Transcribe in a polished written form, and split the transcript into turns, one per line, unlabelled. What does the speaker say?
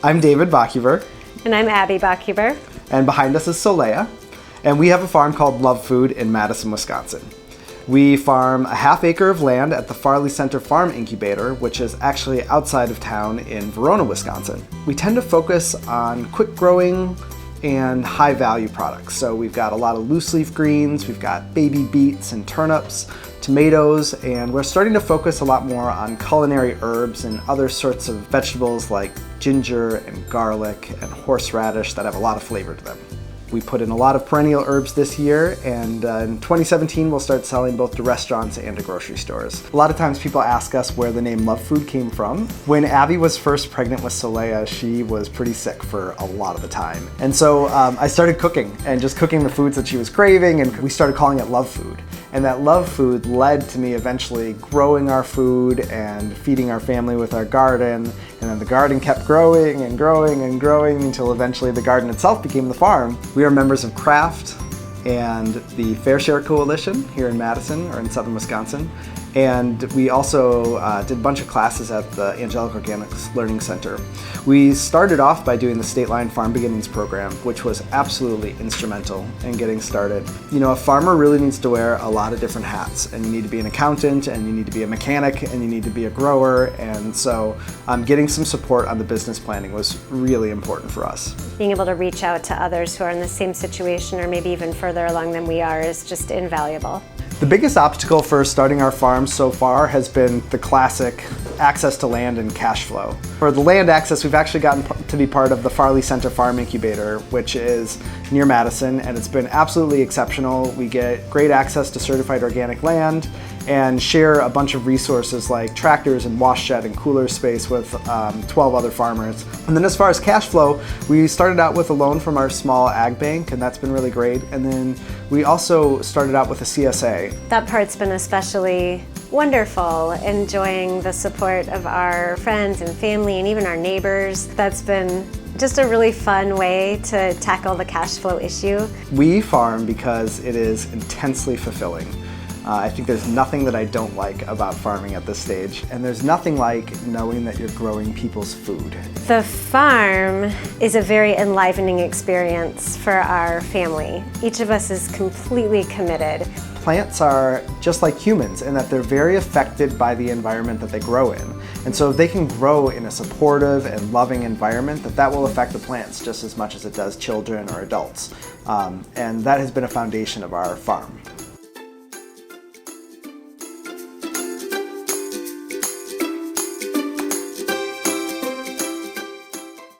I'm David Bachhuber.
And I'm Abby Bachhuber.
And behind us is Solea. And we have a farm called LoveFood in Madison, Wisconsin. We farm a half acre of land at the Farley Center Farm Incubator, which is actually outside of town in Verona, Wisconsin. We tend to focus on quick growing and high value products. So we've got a lot of loose leaf greens, we've got baby beets and turnips, tomatoes, and we're starting to focus a lot more on culinary herbs and other sorts of vegetables like ginger and garlic and horseradish that have a lot of flavor to them. We put in a lot of perennial herbs this year, and in 2017 we'll start selling both to restaurants and to grocery stores. A lot of times people ask us where the name LoveFood came from. When Abby was first pregnant with Solea, she was pretty sick for a lot of the time. And so I started cooking and just cooking the foods that she was craving, and we started calling it LoveFood. And that LoveFood led to me eventually growing our food and feeding our family with our garden. And then the garden kept growing and growing and growing until eventually the garden itself became the farm. We are members of Craft and the Fair Share Coalition here in Madison, or in southern Wisconsin. And we also did a bunch of classes at the Angelic Organics Learning Center. We started off by doing the State Line Farm Beginnings program, which was absolutely instrumental in getting started. You know, a farmer really needs to wear a lot of different hats, and you need to be an accountant, and you need to be a mechanic, and you need to be a grower, and so getting some support on the business planning was really important for us.
Being able to reach out to others who are in the same situation or maybe even further along than we are is just invaluable.
The biggest obstacle for starting our farm so far has been the classic access to land and cash flow. For the land access, we've actually gotten to be part of the Farley Center Farm Incubator, which is near Madison, and it's been absolutely exceptional. We get great access to certified organic land and share a bunch of resources like tractors and wash shed and cooler space with 12 other farmers. And then as far as cash flow, we started out with a loan from our small ag bank, and that's been really great. And then we also started out with a CSA.
That part's been especially wonderful, enjoying the support of our friends and family and even our neighbors. That's been just a really fun way to tackle the cash flow issue.
We farm because it is intensely fulfilling. I think there's nothing that I don't like about farming at this stage, and there's nothing like knowing that you're growing people's food.
The farm is a very enlivening experience for our family. Each of us is completely committed.
Plants are just like humans in that they're very affected by the environment that they grow in. And so if they can grow in a supportive and loving environment, that will affect the plants just as much as it does children or adults. And that has been a foundation of our farm.